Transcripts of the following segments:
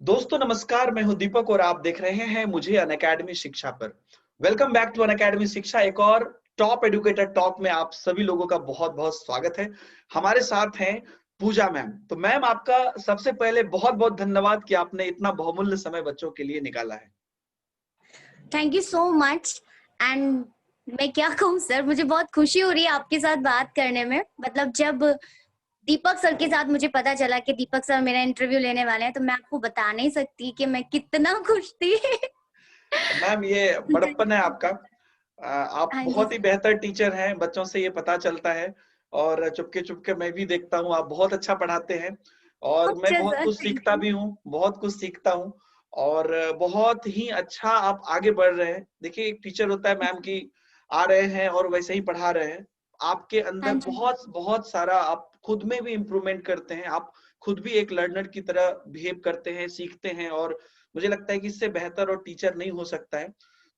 दोस्तों नमस्कार, मैं हूं दीपक और आप देख रहे हैं मुझे अनअकैडमी शिक्षा पर। वेलकम बैक टू अनअकैडमी शिक्षा। एक और टॉप एडुकेटर टॉक में आप सभी लोगों का बहुत-बहुत स्वागत है। हमारे साथ हैं पूजा मैम। तो मैम आपका सबसे पहले बहुत-बहुत धन्यवाद कि आपने इतना बहुमूल्य समय बच्चों के लिए निकाला है। Thank you so much. And मैं क्या कहूँ सर, मुझे बहुत खुशी हो रही है आपके साथ बात करने में। मतलब जब दीपक सर के साथ मुझे पता चला कि दीपक सर मेरा इंटरव्यू लेने वाले हैं, तो मैं आपको बता नहीं सकती कि मैं कितना खुश थी। मैम ये बड़प्पन है आपका। आप हाँ जी बहुत ही सर। बेहतर टीचर हैं, बच्चों से ये पता चलता है और चुपके-चुपके मैं भी देखता हूँ, आप बहुत अच्छा पढ़ाते हैं और मैं अच्छा बहुत सर, कुछ थैंक सीखता यू। भी हूँ, बहुत कुछ सीखता हूँ और बहुत ही अच्छा आप आगे बढ़ रहे हैं। देखिए एक टीचर होता है मैम कि आ रहे हैं और वैसे ही पढ़ा रहे हैं। आपके हाँ अंदर जी। बहुत बहुत सारा आप खुद में भी इम्प्रूवमेंट करते हैं, आप खुद भी एक लर्नर की तरह बिहेव करते हैं, सीखते हैं और मुझे लगता है कि इससे बेहतर और टीचर नहीं हो सकता है।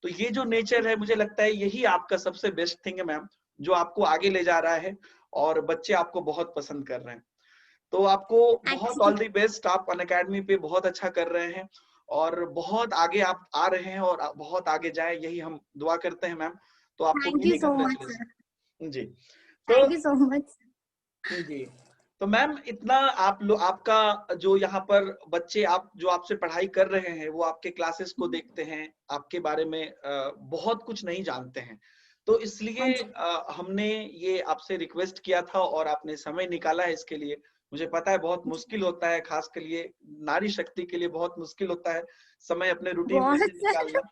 तो ये जो नेचर है मुझे लगता है यही आपका सबसे बेस्ट थिंग है मैम, जो आपको आगे ले जा रहा है और बच्चे आपको बहुत पसंद कर रहे हैं। तो आपको बहुत एक्चुअली ऑल द बेस्ट, आप अनअकैडमी पे बहुत अच्छा कर रहे हैं और बहुत आगे आप आ रहे हैं और बहुत आगे जाएँ यही हम दुआ करते हैं मैम। तो आपको thank you many so much sir. Congratulation. जी। तो थैंक यू सो मच। जी। तो मैम इतना आपका जो यहाँ पर बच्चे आप जो आपसे पढ़ाई कर रहे हैं, वो आपके क्लासेस को देखते हैं, आपके बारे में बहुत कुछ नहीं जानते हैं। तो हाँ इसलिए जी। हमने ये आपसे रिक्वेस्ट किया था और आपने समय निकाला है इसके लिए। मुझे पता है बहुत मुश्किल होता है, खास के लिए नारी शक्ति के लिए बहुत मुश्किल होता है, समय अपने रूटीन में बहुत से सर। निकालना।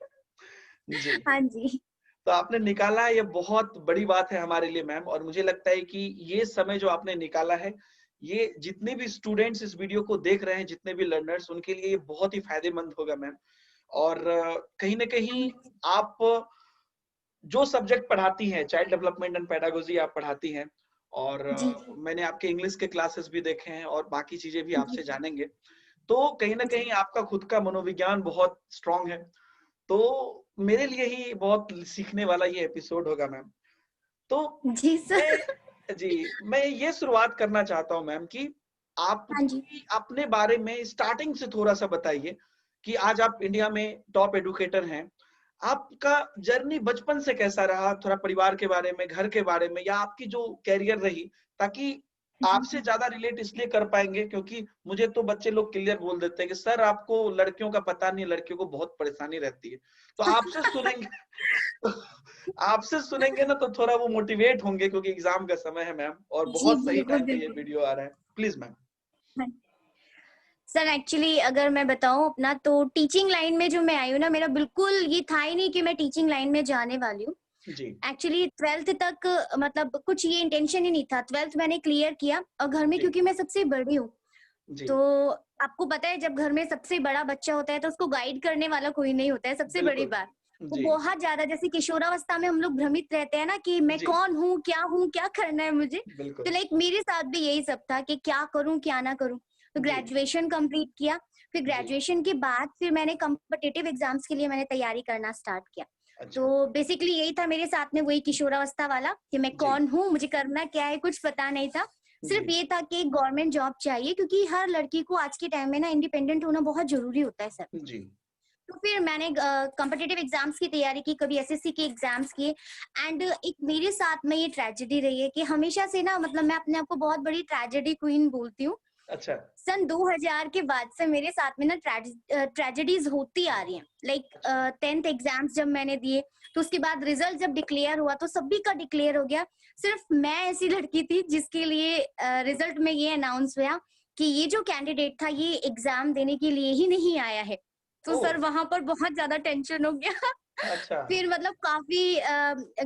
जी। हाँ जी। तो आपने निकाला है, ये बहुत बड़ी बात है हमारे लिए मैम और मुझे लगता है कि ये समय जो आपने निकाला है, ये जितने भी स्टूडेंट्स इस वीडियो को देख रहे हैं, जितने भी लर्नर्स उनके लिए ये बहुत ही फ़ायदेमंद होगा मैम। और कहीं न कहीं आप जो सब्जेक्ट पढ़ाती हैं, चाइल्ड डेवलपमेंट एंड पेडागोजी आप पढ़ाती हैं और जी मैंने आपके इंग्लिश के क्लासेस भी देखे हैं और बाकी चीज़ें भी जी आपसे जानेंगे। तो कहीं न कहीं आपका खुद का मनोविज्ञान बहुत स्ट्रॉन्ग है। तो मेरे लिए ही बहुत सीखने वाला ये एपिसोड होगा मैम। तो जी सर। मैं ये शुरुआत करना चाहता हूँ मैम कि हाँ जी। आपकी अपने बारे में स्टार्टिंग से थोड़ा-सा बताइए कि आज आप इंडिया में टॉप एडुकेटर हैं। आपका जर्नी बचपन से कैसा रहा? थोड़ा परिवार के बारे में, घर के बारे में या आपकी जो करियर रही, ताकि आपसे ज़्यादा रिलेट इसलिए कर पाएँगे क्योंकि मुझे तो बच्चे लोग क्लियर बोल देते हैं कि सर आपको लड़कियों का पता नहीं, लड़कियों को बहुत परेशानी रहती है। तो आपसे सुनेंगे आपसे सुनेंगे ना तो थोड़ा वो मोटिवेट होंगे क्योंकि एग्ज़ाम का समय है मैम और जी बहुत सही बिल्कुल टाइम पे ये बिल्कुल। वीडियो आ रहा है। Please ma'am. हाँ। सर एक्चुअली अगर मैं बताऊँ अपना, तो टीचिंग लाइन में जो मैं आई हूँ ना, मेरा बिल्कुल ये था ही नहीं कि मैं टीचिंग लाइन में जाने वाली हूँ। जी, एक्चुअली 12th तक मतलब कुछ ये इंटेंशन ही नहीं था। 12th मैंने क्लियर किया और घर में, जी, क्योंकि मैं सबसे बड़ी हूँ, जी। तो आपको पता है जब घर में सबसे बड़ा बच्चा होता है तो उसको गाइड करने वाला कोई नहीं होता है, सबसे बड़ी बिल्कुल। बात। वो जी, बहुत ज़्यादा, जैसे किशोरावस्था में हम लोग भ्रमित रहते हैं ना कि मैं जी, कौन हूँ, क्या करना है मुझे? तो बिल्कुल। लाइक मेरे साथ भी यही सब था कि क्या करूँ, क्या ना करूँ? तो जी, ग्रेजुएशन कंप्लीट किया, फिर जी। ग्रेजुएशन के बाद फिर मैंने कॉम्पिटिटिव एग्ज़ाम्स के लिए मैंने तैयारी करना स्टार्ट किया। अच्छा। तो बेसिकली यही था मेरे साथ में, वही किशोरावस्था वाला कि मैं जी, कौन हूँ, मुझे करना क्या है, कुछ पता नहीं था। सिर्फ जी, ये था कि गवर्नमेंट जॉब चाहिए, क्योंकि हर लड़की को आज के टाइम में ना इंडिपेंडेंट होना बहुत ज़रूरी होता है सर। जी, तो फिर मैंने कॉम्पिटिटिव एग्जाम्स की तैयारी की, कभी एसएससी के एग्जाम्स किए। एंड एक मेरे साथ में ये ट्रेजेडी रही है कि हमेशा से ना, मतलब मैं अपने आप को बहुत बड़ी ट्रेजेडी क्वीन बोलती हूँ। अच्छा, सन 2000 के बाद से मेरे साथ में ना ट्रेजेडीज होती आ रही हैं। लाइक अच्छा। 10th एग्जाम्स जब मैंने दिए, तो उसके बाद रिजल्ट जब डिक्लेयर हुआ तो सभी का डिक्लेयर हो गया। सिर्फ मैं ऐसी लड़की थी जिसके लिए रिजल्ट में ये अनाउंस हुआ कि ये जो कैंडिडेट था ये एग्जाम देने के लिए ही नहीं आया है। तो ओह! सर वहां पर बहुत ज्यादा टेंशन हो गया। अच्छा। फिर मतलब काफी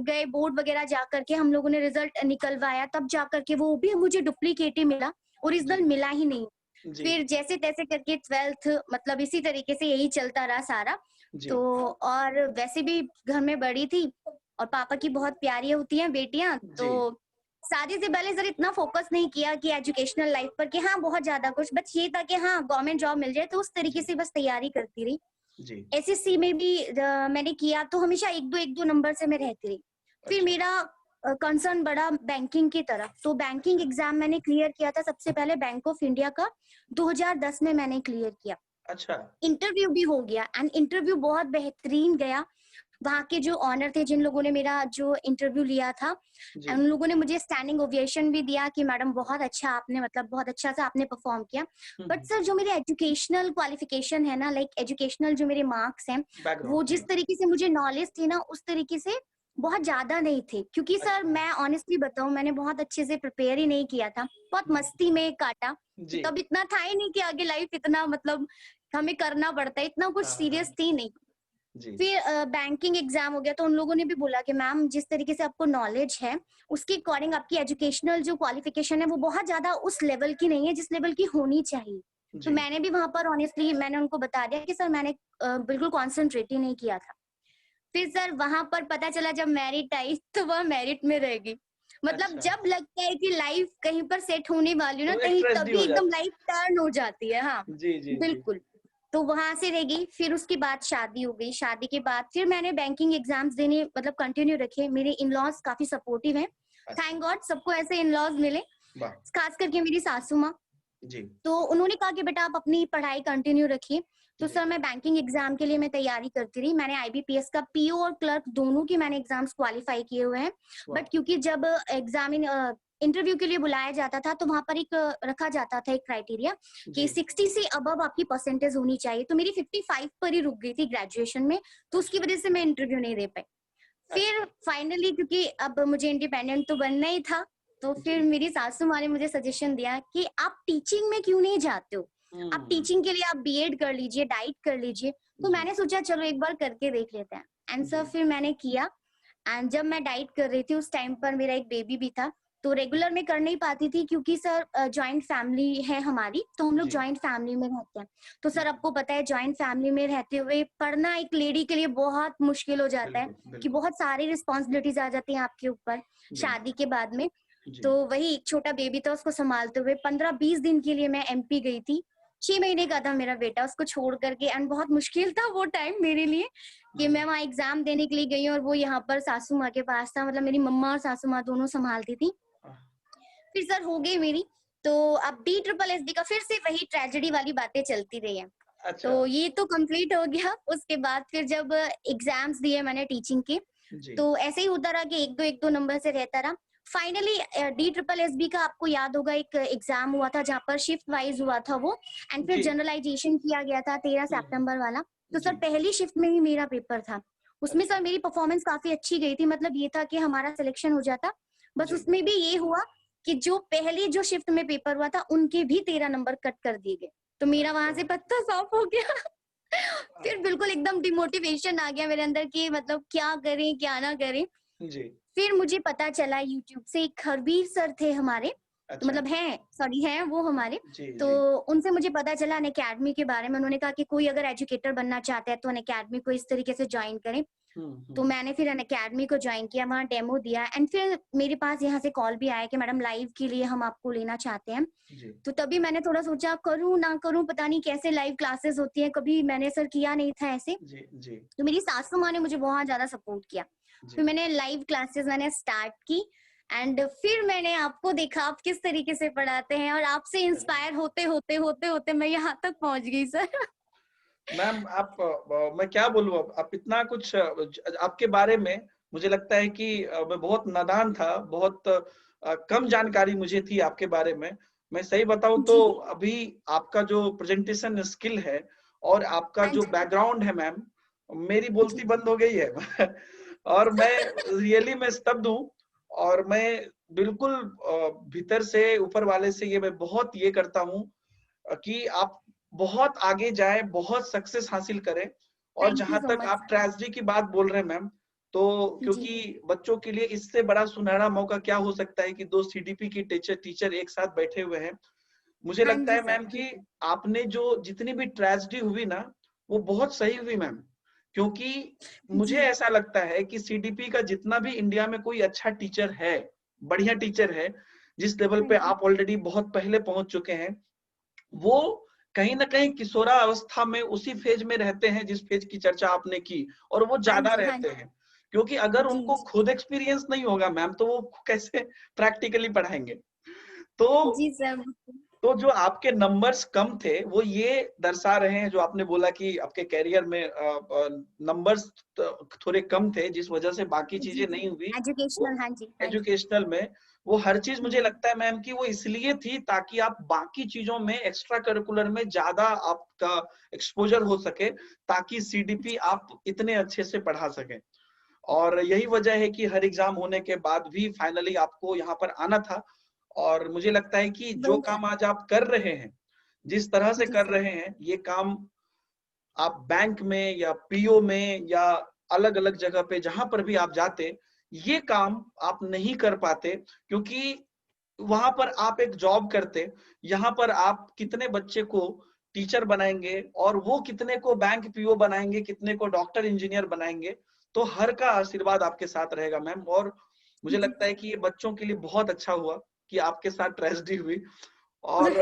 गए बोर्ड वगैरह जा करके, हम लोगों ने रिजल्ट निकलवाया, तब जा करके वो भी मुझे डुप्लीकेट ही मिला, ओरिजिनल जी, मिला ही नहीं। जी, फिर जैसे-तैसे करके 12th मतलब इसी तरीके से यही चलता रहा सारा। तो जी, और वैसे भी घर में बड़ी थी और पापा की बहुत प्यारी होती हैं बेटियाँ, जी, तो शादी से पहले सर इतना फोकस नहीं किया कि एजुकेशनल लाइफ पर, कि हाँ, बहुत ज़्यादा कुछ, बस ये था कि हाँ, गवर्नमेंट जॉब मिल जाए, तो उस तरीके जी, से बस तैयारी करती रही। जी। एसएससी में भी मैंने किया तो हमेशा 1-2 नंबर से मैं रहती रही। फिर अच्छा, मेरा कंसर्न बढ़ा बैंकिंग की तरफ, तो बैंकिंग अच्छा, एग्ज़ाम मैंने क्लियर किया था सबसे पहले बैंक ऑफ इंडिया का, 2010 में मैंने क्लियर किया। अच्छा। इंटरव्यू भी हो गया एंड इंटरव्यू बहुत बेहतरीन गया। वहाँ के जो ऑनर थे, जिन लोगों ने मेरा जो इंटरव्यू लिया था, जी। उन लोगों ने मुझे स्टैंडिंग ओवेशन भी दिया कि मैडम बहुत अच्छा आपने, मतलब बहुत अच्छा सा आपने परफॉर्म किया। But hmm. सर जो मेरे एजुकेशनल क्वालिफिकेशन है ना, लाइक एजुकेशनल जो मेरे मार्क्स हैं, वो बैकग्राउंड जी। जिस तरीके से मुझे नॉलेज थी ना, उस तरीके से बहुत ज्यादा नहीं थे। क्योंकि सर अच्छा। मैं ऑनेस्टली बताऊं, मैंने बहुत अच्छे से प्रिपेयर ही नहीं किया था, बहुत मस्ती में काटा। जी। तब इतना था ही नहीं कि आगे लाइफ इतना, मतलब हमें करना पड़ता है, इतना कुछ हाँ सीरियस हाँ। थी नहीं। जी। फिर बैंकिंग एग्जाम हो गया, तो उन लोगों ने भी बोला कि मैम जिस तरीके से आपको नॉलेज है, उसके अकॉर्डिंग आपकी एजुकेशनल जो क्वालिफिकेशन है वो बहुत ज्यादा उस लेवल की नहीं है जिस लेवल की होनी चाहिए। तो जी। मैंने भी वहां पर ऑनेस्टली मैंने उनको बता दिया कि सर मैंने बिल्कुल कॉन्सेंट्रेट ही नहीं किया था। फिर सर वहां पर पता चला जब मेरिट आई तो वह मेरिट में रह गई। मतलब अच्छा, जब लगता है कि लाइफ कहीं पर सेट होने वाली हो ना, तो एक कहीं ट्रेजेडी तभी हो एकदम जाता लाइफ टर्न हो जाती है। हाँ, है। जी, जी, जी। बिल्कुल। तो वहां से रह गई। फिर उसके बाद शादी हो गई। शादी के बाद फिर मैंने बैंकिंग एग्जाम्स देने मतलब कंटिन्यू रखे। मेरे इन लॉज काफी सपोर्टिव हैं, अच्छा, थैंक गॉड सबको ऐसे इन लॉज मिले, वाह! खास करके मेरी सासू माँ। जी, तो उन्होंने कहा कि बेटा आप अपनी पढ़ाई कंटिन्यू रखिए। तो जी, सर मैं बैंकिंग एग्जाम के लिए मैं तैयारी करती रही। मैंने आईबीपीएस का पीओ और क्लर्क दोनों की मैंने एग्जाम्स क्वालिफाई किए हुए हैं। वाह! बट क्योंकि जब इंटरव्यू के लिए बुलाया जाता था, तो वहां पर एक रखा जाता था एक क्राइटेरिया कि जी, 60 से अबव आपकी परसेंटेज होनी चाहिए। तो मेरी 55 पर ही रुक गई थी ग्रेजुएशन में। तो उसकी अच्छा, वजह से मैं इंटरव्यू नहीं दे पाई। फिर अच्छा, फाइनली क्योंकि अब मुझे इंडिपेंडेंट तो बनना ही था, तो फिर जी। मेरी सासू माँ ने मुझे सजेशन दिया कि आप टीचिंग में क्यों नहीं जाते हो? आप हुँ, टीचिंग के लिए आप बीएड कर लीजिए, डाइट कर लीजिए। तो जी, मैंने सोचा चलो एक बार करके देख लेते हैं। एंड सर जी, फिर मैंने किया। एंड जब मैं डाइट कर रही थी उस टाइम पर मेरा एक बेबी भी था। तो रेगुलर में कर नहीं पाती थी क्योंकि सर जॉइंट फैमिली है हमारी, तो हम लोग जी, जॉइंट फैमिली में रहते हैं। तो सर जी, आपको पता है जॉइंट फैमिली में रहते हुए पढ़ना एक लेडी के लिए बहुत मुश्किल हो जाता है बिल्कुल, कि बिल्कुल। बहुत सारी रिस्पॉन्सिबिलिटीज आ जाती हैं आपके ऊपर जी, शादी के बाद में। जी, तो वही एक छोटा बेबी था, उसको संभालते हुए 15-20 दिन के लिए मैं एमपी गई थी। 6 महीने का था मेरा बेटा, उसको छोड़ करके। एंड बहुत मुश्किल था वो टाइम मेरे लिए कि जी, मैं वहाँ एग्जाम देने के लिए गई और वो यहाँ पर सासू माँ के पास था। मतलब मेरी मम्मा और सासू माँ दोनों संभालती थी। अ, फिर सर हो गई मेरी। तो अब डी ट्रिपल एस बी का फिर से वही ट्रेजेडी वाली बातें चलती रही हैं। अच्छा, तो ये तो कंप्लीट हो गया। उसके बाद फिर जब एग्जाम्स दिए मैंने टीचिंग के, जी, तो ऐसे ही होता रहा कि एक दो नंबर से रहता रहा। Finally D triple S B का आपको याद होगा एक एग्जाम हुआ था जहाँ पर शिफ्ट वाइज हुआ था वो। एंड फिर जी, जनरलाइजेशन किया गया था 13 हुँ, सितंबर वाला। तो जी, सर पहली शिफ्ट में ही मेरा पेपर था। उसमें अच्छा, सर मेरी परफॉर्मेंस काफी अच्छी गई थी। मतलब ये था कि हमारा सिलेक्शन हो जाता। बस जी, उसमें भी ये हुआ कि जो पहली जो शिफ्ट में पेपर हुआ था उनके भी 13 नंबर कट कर दिए गए। तो मेरा वहां अच्छा, से पत्ता साफ हो गया। अ, फिर बिल्कुल एकदम डिमोटिवेशन आ गया मेरे अंदर कि मतलब क्या करें क्या ना करें। जी, फिर मुझे पता चला यूट्यूब से, एक खरबीर सर थे हमारे, तो अच्छा, मतलब हैं, सॉरी हैं वो हमारे। जी, तो जी, उनसे मुझे पता चला अनअकैडमी के बारे में। उन्होंने कहा कि कोई अगर एजुकेटर बनना चाहता है तो अनअकैडमी को इस तरीके से ज्वाइन करें। हुँ, तो हुँ, मैंने फिर अनअकैडमी को ज्वाइन किया, वहाँ डेमो दिया। एंड फिर मेरे पास यहाँ से कॉल भी आया कि मैडम लाइव के लिए हम आपको लेना चाहते हैं। जी, तो तभी मैंने थोड़ा सोचा करूँ ना करूँ, पता नहीं कैसे लाइव क्लासेस होती हैं, कभी मैंने सर किया नहीं था ऐसे। जी, जी, तो मेरी सासू माँ ने मुझे बहुत ज्यादा सपोर्ट किया। फिर जी। मैंने लाइव क्लासेस मैंने स्टार्ट की। एंड फिर मैंने आपको देखा आप किस तरीके से पढ़ाते हैं, और आपसे चलिए। इंस्पायर होते होते मैं यहाँ तक पहुंच गई सर। मैम आप मैं क्या बोलूँ अब आप इतना कुछ आपके बारे में मुझे लगता है कि मैं बहुत नादान था, बहुत कम जानकारी मुझे थी आपके बारे में। मैं सही बताऊँ तो जी। अभी आपका जो प्रेज़ेंटेशन स्किल है और आपका हाँ जो जी। बैकग्राउंड है मैम, मेरी जी। बोलती बंद हो गई है। और मैं रियली मैं स्तब्ध हूँ और मैं बिल्कुल भीतर से ऊपर वाले से ये मैं बहुत ये करता हूँ कि आप बहुत आगे जाएँ, बहुत सक्सेस हासिल करें और थैंक यू जहाँ सो तक मच आप सर। ट्रेजेडी की बात बोल रहे हैं मैम, तो जी। क्योंकि बच्चों के लिए इससे बड़ा सुनहरा मौका क्या हो सकता है कि 2 सीडीपी की टीचर टीचर एक साथ बैठे हुए हैं। मुझे हाँ लगता जी है सर, मैम कि बिल्कुल। आपने जो जितनी भी ट्रेजेडी हुई ना, वो बहुत सही हुई मैम। क्योंकि मुझे जी। ऐसा लगता है कि सीडीपी का जितना भी इंडिया में कोई अच्छा टीचर है, बढ़िया टीचर है, जिस लेवल हाँ पे जी। आप ऑलरेडी बहुत पहले पहुँच चुके हैं, वो कहीं न कहीं किशोरावस्था में उसी फ़ेज़ में रहते हैं जिस फ़ेज़ की चर्चा आपने की और वो हाँ ज़्यादा जी। हाँ रहते जी। हैं। क्योंकि अगर जी। उनको खुद एक्सपीरियंस नहीं होगा मैम तो वो कैसे प्रैक्टिकली पढ़ाएँगे? तो जी सर। तो जो आपके नंबर्स कम थे वो ये दर्शा रहे हैं, जो आपने बोला कि आपके करियर में नंबर्स थोड़े कम थे जिस वजह से बाकी जी चीजें जी, नहीं हुई। वो एजुकेशनल, हाँ जी हाँ जी। एजुकेशनल में वो हर चीज मुझे हम्म, लगता है मैम कि वो इसलिए थी ताकि आप बाकी चीजों में एक्स्ट्रा करिकुलर में ज्यादा आपका एक्सपोजर हो सके, ताकि सीडीपी आप इतने अच्छे से पढ़ा सके। और यही वजह है कि हर एग्जाम होने के बाद भी फाइनली आपको यहाँ पर आना था। और मुझे लगता है कि जो वही काम आज आप कर रहे हैं, जिस तरह से जी कर सर। रहे हैं, ये काम आप बैंक में या पीओ में या अलग अलग जगह पे जहां पर भी आप जाते, ये काम आप नहीं कर पाते, क्योंकि वहां पर आप एक जॉब करते, यहाँ पर आप कितने बच्चे को टीचर बनाएंगे और वो कितने को बैंक पीओ बनाएंगे, कितने को डॉक्टर इंजीनियर बनाएंगे। तो हर का आशीर्वाद आपके साथ रहेगा मैम। और मुझे जी लगता है कि ये बच्चों के लिए बहुत अच्छा हुआ कि आपके साथ ट्रेजेडी हुई। और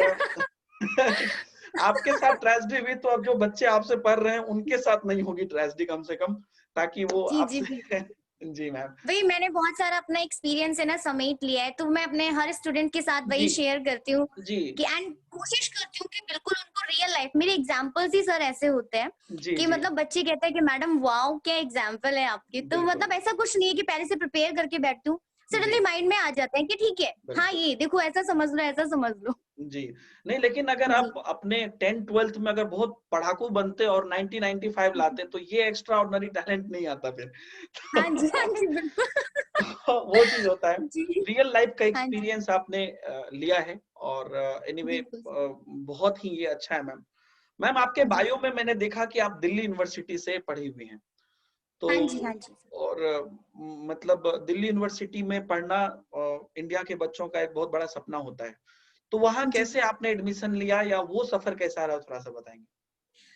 आपके साथ ट्रेजेडी हुई तो अब जो बच्चे आपसे पढ़ रहे हैं उनके साथ नहीं होगी ट्रेजेडी, कम से कम, ताकि वो जी जी आपसे बिल्कुल। जी मैम। वही मैंने बहुत सारा अपना एक्सपीरियंस है ना समेट लिया है, तो मैं अपने हर स्टूडेंट के साथ वही जी शेयर करती हूँ जी कि एंड कोशिश करती हूँ कि बिल्कुल उनको रियल लाइफ मेरे एग्जांपल्स ही सर ऐसे होते हैं जी कि जी मतलब बच्चे कहते हैं कि मैडम वाओ क्या एग्जाम्पल है आपकी। तो बिल्कुल। मतलब ऐसा कुछ नहीं है कि पहले से प्रिपेयर करके बैठती हूँ, जी सडनली माइंड में आ जाता है कि ठीक है हाँ बिल्कुल। ये देखो ऐसा समझ लो ऐसा समझ लो। जी, नहीं लेकिन अगर जी आप अपने 10th-12th में अगर बहुत पढ़ाकू बनते और 90-95 लाते तो ये एक्स्ट्रा ऑर्डिनरी टैलेंट नहीं आता फिर। हाँ जी बिल्कुल। तो वो चीज होता है। जी रियल लाइफ का हाँ जी एक्सपीरियंस आपने लिया है। और एनीवे बिल्कुल सर। बहुत ही ये अच्छा है मैम। मैम आपके जी बायो में मैंने देखा कि आप दिल्ली यूनिवर्सिटी से पढ़ी हुई हैं। तो हाँ जी सर। और मतलब दिल्ली यूनिवर्सिटी में पढ़ना इंडिया के बच्चों का एक बहुत बड़ा सपना होता है। तो वहाँ जी कैसे आपने एडमिशन लिया या वो सफर कैसा रहा, थोड़ा सा बताएंगे?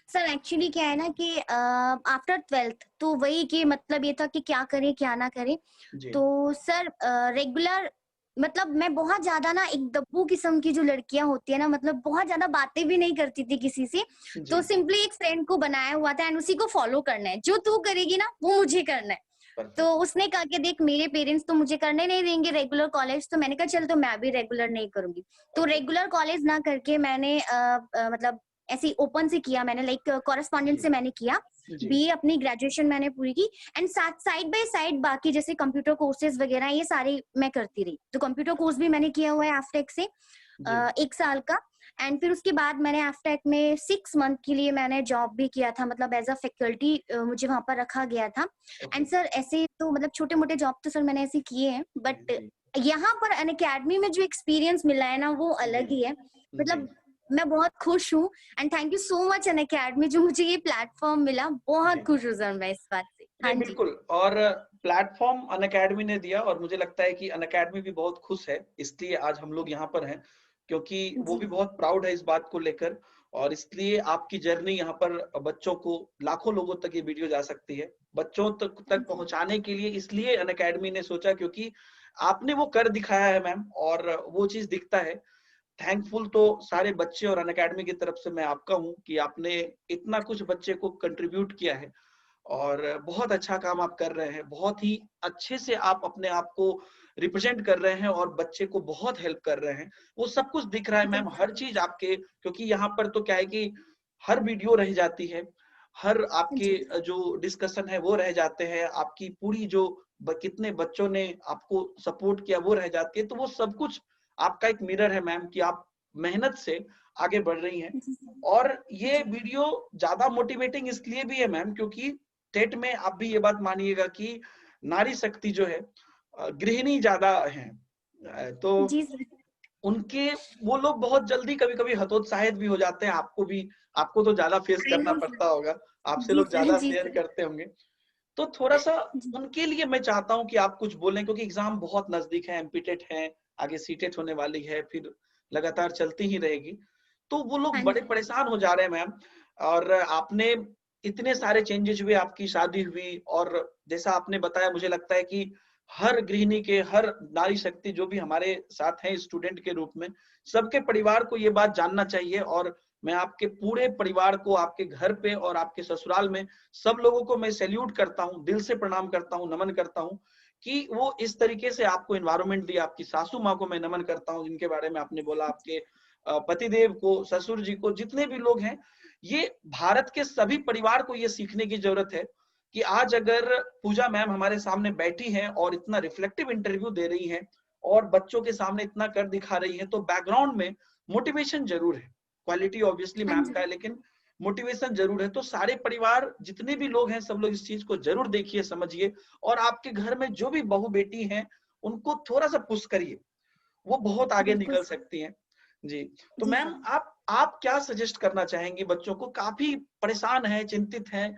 सर एक्चुअली क्या है ना कि आफ्टर ट्वेल्थ तो वही कि मतलब ये था कि क्या करें क्या ना करें। जी तो सर रेगुलर मतलब मैं बहुत ज्यादा ना एक दब्बू किस्म की जो लड़कियां होती है ना, मतलब बहुत ज्यादा बातें भी नहीं करती थी किसी से। जी तो सिंपली एक फ्रेंड को बनाया हुआ था एंड उसी को फॉलो करना है, जो तू करेगी ना वो मुझे करना है। तो परफेक्ट। उसने कहा कि देख मेरे पेरेंट्स तो मुझे करने नहीं देंगे रेगुलर कॉलेज, तो मैंने कहा चल तो मैं भी रेगुलर नहीं करूंगी। तो ओके। रेगुलर कॉलेज ना करके मैंने मतलब ऐसे ओपन से किया, मैंने लाइक कॉरेस्पॉन्डेंट जी से मैंने किया। जी बीए अपनी ग्रेजुएशन मैंने पूरी की एंड साथ साइड बाय साइड बाकी जैसे कंप्यूटर कोर्सेज वगैरह ये सारे मैं करती रही। तो कंप्यूटर कोर्स भी मैंने किया हुआ है आफ्टेक से जी 1 साल का। एंड फिर उसके बाद मैंने आफ्टेक में 6 मंथ के लिए मैंने जॉब भी किया था, मतलब एज अ फैकल्टी मुझे वहां पर रखा गया था। ओके। एंड सर ऐसे तो मतलब छोटे मोटे जॉब तो सर मैंने ऐसे किए हैं, बट जी यहाँ पर अन अकेडमी में जो एक्सपीरियंस मिला है ना वो जी अलग ही है। जी। मतलब मैं बहुत खुश हूँ and thank you so much Unacademy जो मुझे ये प्लेटफॉर्म मिला, बहुत जी खुश हूँ सर मैं इस बात से। हाँ नहीं जी बिल्कुल। और प्लेटफॉर्म अनअकैडमी ने दिया और मुझे लगता है कि अनअकैडमी भी बहुत खुश है, इसलिए आज हम लोग यहाँ पर हैं, क्योंकि वो जी भी बहुत प्राउड है इस बात को लेकर। और इसलिए आपकी जर्नी यहाँ पर बच्चों को, लाखों लोगों तक ये वीडियो जा सकती है, बच्चों तक जी पहुंचाने के लिए, इसलिए अनअकैडमी ने सोचा, क्योंकि आपने वो कर दिखाया है मैम, और वो चीज दिखता है। थैंकफुल तो सारे बच्चे और अनअकैडमी की तरफ से मैं आपका हूँ कि आपने इतना कुछ बच्चे को कंट्रीब्यूट किया है। और बहुत अच्छा काम आप कर रहे हैं, बहुत ही अच्छे से आप अपने आप को रिप्रेजेंट कर रहे हैं और बच्चे को बहुत हेल्प कर रहे हैं। वो सब कुछ दिख रहा है मैम, हर चीज आपके, क्योंकि यहाँ पर तो क्या है कि हर वीडियो रह जाती है, हर जी आपके जो डिस्कशन है वो रह जाते हैं, आपकी पूरी जो कितने बच्चों ने आपको सपोर्ट किया वो रह जाती है। तो वो सब कुछ आपका एक मिरर है मैम, कि आप मेहनत से आगे बढ़ रही हैं। जी और ये जी वीडियो ज्यादा मोटिवेटिंग इसलिए भी है मैम, क्योंकि टेट में आप भी ये बात मानिएगा कि नारी शक्ति जो है, गृहिणी ज्यादा है। तो जी सर। उनके, वो लोग बहुत जल्दी कभी कभी हतोत्साहित भी हो जाते हैं। आपको भी, आपको तो ज्यादा फेस आई करना नो सर। पड़ता होगा, आपसे जी लोग सर ज्यादा जी शेयर सर। करते होंगे। तो थोड़ा सा जी उनके लिए मैं चाहता हूँ कि आप कुछ बोलें, क्योंकि एग्जाम बहुत नजदीक है, एमपीटेट है, आगे सीटेट होने वाली है, फिर लगातार चलती ही रहेगी। तो वो लोग हाँ बड़े जी परेशान हो जा रहे हैं मैम। और आपने इतने सारे चेंजेस हुए, आपकी शादी हुई, और जैसा आपने बताया, मुझे लगता है कि हर गृहिणी के, हर नारी शक्ति जो भी हमारे साथ हैं स्टूडेंट के रूप में, सबके परिवार को ये बात जानना चाहिए। और मैं आपके पूरे परिवार को, आपके घर पे और आपके ससुराल में सब लोगों को मैं सैल्यूट करता हूँ, दिल से प्रणाम करता हूँ, नमन करता हूँ कि वो इस तरीके से आपको एनवायरनमेंट दिया। आपकी सासू माँ को मैं नमन करता हूँ, जिनके बारे में आपने बोला, आपके पतिदेव को, ससुर जी को, जितने भी लोग हैं, ये भारत के सभी परिवार को ये सीखने की जरूरत है कि आज अगर पूजा मैम हमारे सामने बैठी हैं और इतना रिफ्लेक्टिव इंटरव्यू दे रही हैं और बच्चों के सामने इतना कर दिखा रही हैं, तो बैकग्राउंड में मोटिवेशन जरूर है। क्वालिटी ऑब्वियसली हाँ मैम जी। का है, लेकिन मोटिवेशन जरूर है। तो सारे परिवार जितने भी लोग हैं, सब लोग इस चीज को जरूर देखिए, समझिए, और आपके घर में जो भी बहू बेटी हैं उनको थोड़ा सा पुश करिए, वो बहुत आगे बिल्कुल निकल सर। सकती हैं। जी। तो जी सर। मैम आप क्या सजेस्ट करना चाहेंगी बच्चों को? काफी परेशान हैं, चिंतित हैं,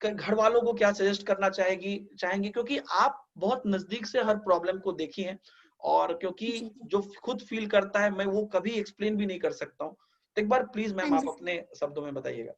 घर वालों को क्या सजेस्ट करना चाहेंगी, क्योंकि आप बहुत नजदीक से हर प्रॉब्लम को देखी हैं, और क्योंकि जी जी। जो खुद फील करता है, मैं वो कभी एक्सप्लेन भी नहीं कर सकता हूँ। तो एक बार प्लीज हाँ मैम आप जी। अपने शब्दों में बताइएगा।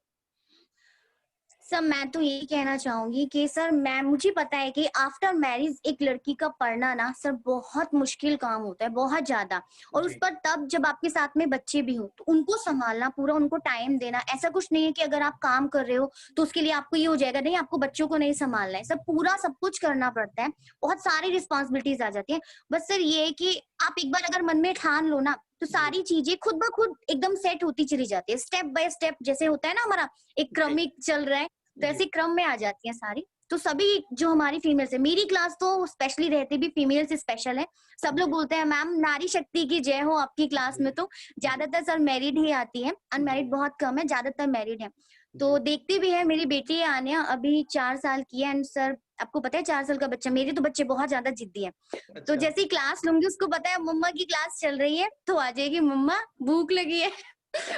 सर मैं तो यही कहना चाहूंगी कि सर मैं मुझे पता है कि आफ्टर मैरिज एक लड़की का पढ़ना ना सर बहुत मुश्किल काम होता है, बहुत ज्यादा। और उस जी पर तब जब आपके साथ में बच्चे भी हो तो उनको संभालना, पूरा उनको टाइम देना, ऐसा कुछ नहीं है कि अगर आप काम कर रहे हो तो उसके लिए आपको ये हो जाएगा, नहीं आपको बच्चों को नहीं संभालना है, सब पूरा सब कुछ करना पड़ता है, बहुत सारी रिस्पॉन्सिबिलिटीज आ जाती है। बस सर ये है कि आप एक बार अगर मन में ठान लो ना तो जी सारी चीजें खुद ब खुद एकदम सेट होती चली जाती है, स्टेप बाय स्टेप, जैसे होता है ना हमारा एक जी क्रमिक चल रहा है, तो जी ऐसे क्रम में आ जाती हैं सारी। तो सभी जो हमारी फीमेल्स है, मेरी क्लास तो स्पेशली रहती भी फीमेल्स स्पेशल है। सब लोग जी बोलते हैं मैम नारी शक्ति की जय हो आपकी क्लास जी में, तो जी ज्यादातर सर मैरिड ही आती है, जी अनमैरिड बहुत कम है, ज्यादातर मैरिड है। तो जी। देखती भी है, मेरी बेटी है आन्या, अभी 4 साल की है, एंड सर आपको पता है 4 साल का बच्चा, मेरे तो बच्चे बहुत ज्यादा जिद्दी है। तो अच्छा। जैसे ही क्लास लूंगी उसको पता है मम्मा की क्लास चल रही है, तो आ जाएगी मम्मा भूख लगी है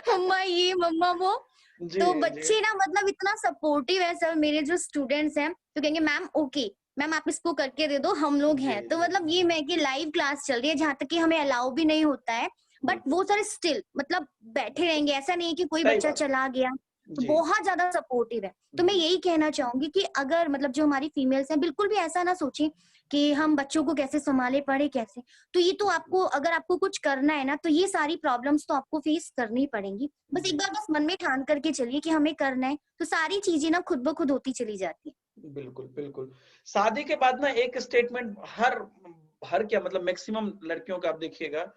मम्मा ये मम्मा वो। जी तो जी बच्चे ना मतलब इतना सपोर्टिव है सर, मेरे जो स्टूडेंट्स हैं तो कहेंगे मैम ओके, मैम आप इसको करके दे दो, हम लोग जी हैं। तो जी मतलब ये मैं कि लाइव क्लास चल रही है जहाँ तक कि हमें अलाउ भी नहीं होता है, बट बिल्कुल वो सर स्टिल मतलब बैठे रहेंगे, ऐसा नहीं है कि कोई सही बच्चा बात। चला गया। तो जी बहुत ज्यादा सपोर्टिव है। तो मैं जी यही कहना चाहूंगी कि अगर मतलब जो हमारी फीमेल्स हैं बिल्कुल भी ऐसा ना सोचें कि हम बच्चों को कैसे संभाले, पढ़े कैसे। तो ये तो आपको अगर आपको कुछ करना है ना तो ये सारी प्रॉब्लम्स तो आपको फेस करनी पड़ेंगी। बस एक जी। बार बस मन में ठान करके चलिए कि हमें करना है, तो सारी चीजें ना खुद ब खुद होती चली जाती है। बिल्कुल बिल्कुल। शादी के बाद ना एक स्टेटमेंट हर हर क्या मतलब मैक्सिमम लड़कियों का आप देखिएगा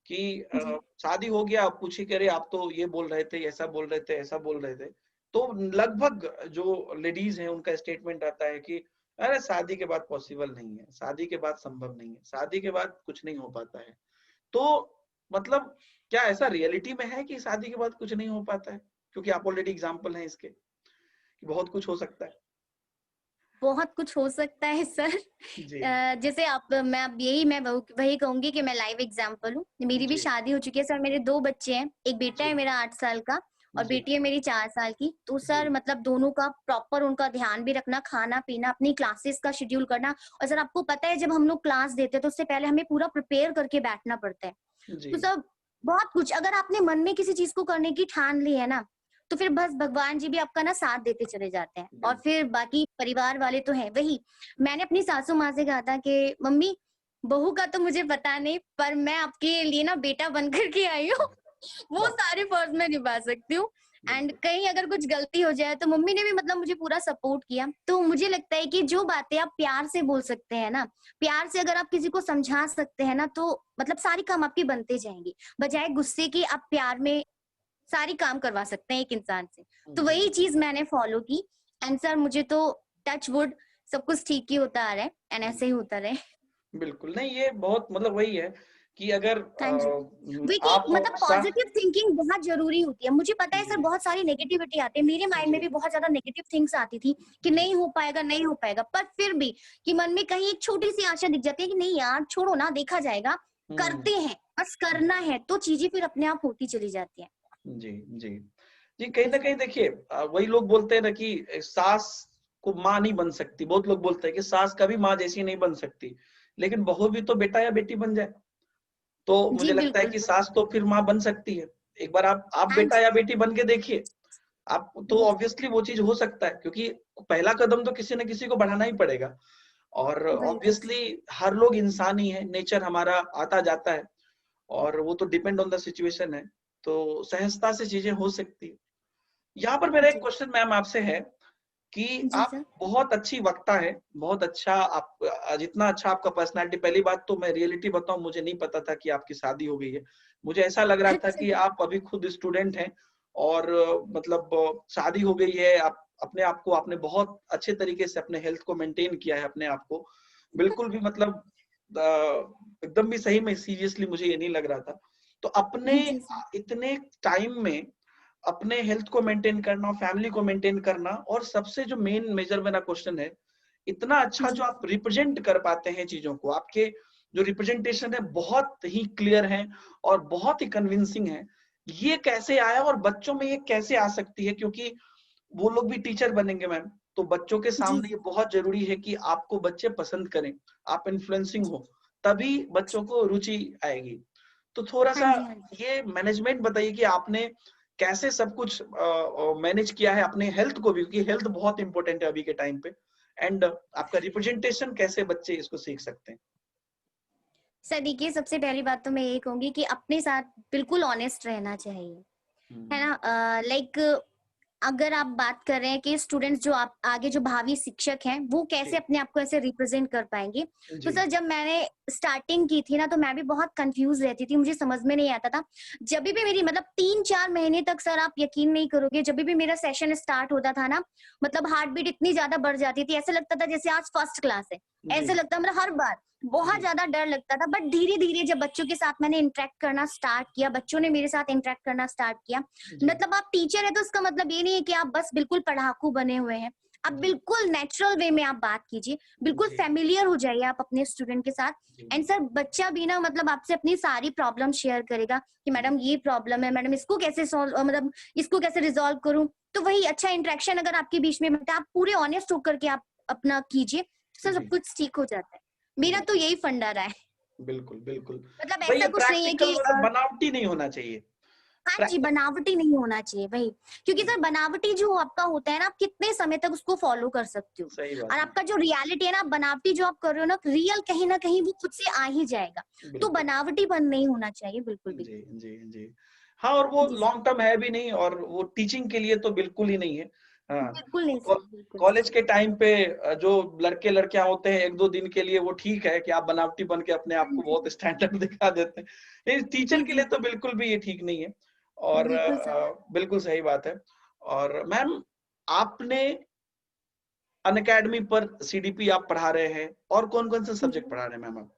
कि जी। शादी हो गया, आप पूछिए कि अरे आप तो ये बोल रहे थे, ऐसा बोल रहे थे, ऐसा बोल रहे थे। तो लगभग जो लेडीज हैं उनका स्टेटमेंट आता है कि अरे शादी के बाद पॉसिबल नहीं है, शादी के बाद संभव नहीं है, शादी के बाद कुछ नहीं हो पाता है। तो मतलब क्या ऐसा रियलिटी में है कि शादी के बाद कुछ नहीं हो पाता है? क्योंकि आप ऑलरेडी एग्जाम्पल हैं इसके कि बहुत कुछ हो सकता है। बहुत कुछ हो सकता है सर। जी जैसे आप मैं अब यही मैं वही कहूंगी कि मैं लाइव एग्जांपल हूँ। मेरी भी जी शादी हो चुकी है सर, मेरे 2 बच्चे हैं, एक बेटा है जी मेरा 8 साल का और जी बेटी है मेरी 4 साल की। तो जी सर मतलब दोनों का प्रॉपर उनका ध्यान भी रखना, खाना-पीना, अपनी क्लासेस का शेड्यूल करना। और सर आपको पता है जब हम लोग क्लास देते हैं तो उससे पहले हमें पूरा प्रिपेयर करके बैठना पड़ता है। जी तो सब बहुत कुछ अगर आपने मन में किसी चीज को करने की ठान ली है ना, तो फिर बस भगवान जी भी आपका ना साथ देते चले जाते हैं। और बिल्कुल फिर बाकी परिवार वाले तो हैं वही। मैंने अपनी सासू माँ से कहा था कि मम्मी बहू का तो मुझे पता नहीं, पर मैं आपके लिए ना बेटा बन कर के आई हूँ वो वाह सारे फर्ज मैं निभा सकती हूँ। एंड बिल्कुल कहीं अगर कुछ गलती हो जाए तो मम्मी ने भी मतलब मुझे पूरा सपोर्ट किया। तो मुझे लगता है कि जो बातें आप प्यार से बोल सकते हैं ना, प्यार से अगर आप किसी को समझा सकते हैं ना, तो मतलब सारी काम आपकी बनते जाएंगे, बजाय गुस्से के आप प्यार में सारी काम करवा सकते हैं एक इंसान से। तो जी वही चीज मैंने फॉलो की। एंड सर मुझे तो टच वुड सब कुछ ठीक ही होता आ रहा है, एंड ऐसे ही होता रहे। बिल्कुल नहीं, ये बहुत मतलब वही है कि अगर हाँ जी। देखिए आप मतलब सा पॉजिटिव थिंकिंग बहुत जरूरी होती है। मुझे पता है सर जी बहुत सारी नेगेटिविटी आती है, मेरे माइंड में जी भी बहुत ज्यादा नेगेटिव थिंग्स आती थी कि जी नहीं हो पाएगा, नहीं हो पाएगा, पर फिर भी कि मन में कहीं एक छोटी सी आशा दिख जाती है कि नहीं यार छोड़ो ना, देखा जाएगा, हम्म करते हैं, बस करना है, तो चीजें फिर अपने आप होती चली जाती है। जी जी जी। कहीं ना कहीं देखिए वही लोग बोलते हैं ना कि सास को माँ नहीं बन सकती। बहुत लोग बोलते हैं कि सास कभी माँ जैसी नहीं बन सकती, लेकिन बहू भी तो बेटा या बेटी बन जाए। तो जी मुझे लगता है बिल्कुल। कि सास तो फिर माँ बन सकती है। एक बार आप हाँ बेटा जी। या बेटी बन के देखिए, आप तो जी ऑब्वियसली वो चीज हो सकता है, क्योंकि पहला कदम तो किसी न किसी को बढ़ाना ही पड़ेगा। और बिल्कुल ऑब्वियसली हर लोग इंसान ही है, नेचर हमारा आता जाता है, और वो तो डिपेंड ऑन द सिचुएशन है। तो सहजता से चीजें हो सकती है। यहाँ पर मेरा एक जी। क्वेश्चन मैम आपसे है कि जी आप सर। बहुत अच्छी वक्ता है, बहुत अच्छा आप जितना अच्छा आपका पर्सनैलिटी, पहली बात तो मैं रियलिटी बताऊँ, मुझे नहीं पता था कि आपकी शादी हो गई है। मुझे ऐसा लग रहा था अच्छा। कि आप अभी खुद स्टूडेंट हैं और मतलब शादी हो गई है, आप अपने आप को आपने बहुत अच्छे तरीके से अपने हेल्थ को मेंटेन किया है अपने आप को। बिल्कुल भी मतलब एकदम भी सही में सीरियसली मुझे ये नहीं लग रहा था। तो अपने जी सर। इतने टाइम में अपने हेल्थ को मेंटेन करना, फैमिली को मेंटेन करना और सबसे जो मेन मेजर मेरा क्वेश्चन है, इतना अच्छा जो जी। आप रिप्रेजेंट कर पाते हैं चीज़ों को, आपके जो रिप्रेजेंटेशन है बहुत ही क्लियर है और बहुत ही कन्विंसिंग है। ये कैसे आया और बच्चों में ये कैसे आ सकती है? क्योंकि वो लोग भी टीचर बनेंगे मैम, तो बच्चों के जी सामने ये बहुत ज़रूरी है कि आपको बच्चे पसंद करें, आप इन्फ्लुएंसिंग हो, तभी बच्चों को रुचि आएगी। तो हाँ थोड़ा-सा जी, हाँ जी। ये मैनेजमेंट बताइए कि आपने कैसे सब कुछ मैनेज किया है अपने हेल्थ को भी, क्योंकि हेल्थ बहुत इंपॉर्टेंट है अभी के टाइम पे, एंड आपका रिप्रेजेंटेशन कैसे बच्चे इसको सीख सकते हैं? सर देखिए, सबसे पहली बात तो मैं यही कहूँगी कि अपने साथ बिल्कुल ऑनेस्ट रहना चाहिए, है हुँ, ना? लाइक अगर आप बात कर रहे हैं कि स्टूडेंट्स जो आप आगे जो भावी शिक्षक हैं, वो कैसे जी, अपने आप को ऐसे रिप्रेज़ेंट कर पाएँगे? तो जी, सर जब मैंने स्टार्टिंग की थी ना, तो मैं भी बहुत कन्फ्यूज़ रहती थी, मुझे समझ में नहीं आता था। जभी भी मेरी मतलब 3-4 महीने तक सर आप यकीन नहीं करोगे, जभी भी मेरा सेशन स्टार्ट होता था ना, मतलब हार्ट बीट इतनी ज़्यादा बढ़ जाती थी, ऐसा लगता था जैसे आज फर्स्ट क्लास है। जी, ऐसे लगता मतलब हर बार बहुत जी, ज़्यादा डर लगता था, बट धीरे-धीरे जब बच्चों के साथ मैंने इंटरैक्ट करना स्टार्ट किया, बच्चों ने मेरे साथ इंटरैक्ट करना स्टार्ट किया, जी, मतलब आप टीचर है तो इसका मतलब ये नहीं है कि आप बस बिल्कुल पढ़ाकू बने हुए हैं। आप जी, बिल्कुल नेचुरल वे में आप बात कीजिए, बिल्कुल जी, फ़ैमिलियर हो जाइए आप अपने स्टूडेंट के साथ। जी, एंड सर बच्चा भी ना मतलब आपसे अपनी सारी प्रॉब्लम शेयर करेगा कि जी, मैडम ये प्रॉब्लम है, मैडम इसको कैसे मतलब इसको कैसे रिज़ॉल्व करूँ? तो वही अच्छा इंटरेक्शन अगर आपके बीच में बनता है, आप पूरे ऑनेस्ट होकर के आप अपना कीजिए, तो सर सब जी, कुछ ठीक हो जाता है। मेरा तो बिल्कुल। यही फंडा रहा है। बिल्कुल, बिल्कुल। मतलब वही ऐसा है कुछ नहीं है प्रैक्टिकल कि मतलब बनावटी नहीं होना चाहिए। हाँ जी, प्रैक्टिक बनावटी नहीं होना चाहिए वही। क्योंकि जी, सर बनावटी जो आपका होता है ना, आप कितने समय तक उसको फ़ॉलो कर सकते हो। सही और बात है। आपका जो रियलिटी है ना, आप बनावटी जो आप कर रहे हो ना, रियल कहीं न कहीं वो खुद से आ ही जाएगा। तो बिल्कुल। बनावटीपन नहीं होना चाहिए बिल्कुल भी। जी, जी, जी। हाँ, और वो जी सर। लॉन्ग टर्म है भी नहीं और वो टीचिंग के लिए तो बिल्कुल ही नहीं है। हाँ, बिल्कुल नहीं कॉ सर, बिल्कुल नहीं। कॉलेज के टाइम पे जो लड़के-लड़कियाँ होते हैं 1-2 दिन के लिए वो ठीक है कि आप बनावटी बन के अपने आप हाँ को जी। बहुत स्टैंडर्ड दिखा देते हैं। लेकिन टीचर जी, के लिए जी। तो बिल्कुल भी ये ठीक नहीं है और बिल्कुल सर। बिल्कुल सही बात है। और मैम आपने अनअकैडमी पर सीडीपी आप पढ़ा रहे हैं और कौन-कौन से जी। सब्जेक्ट पढ़ा रहे हैं मैम आप?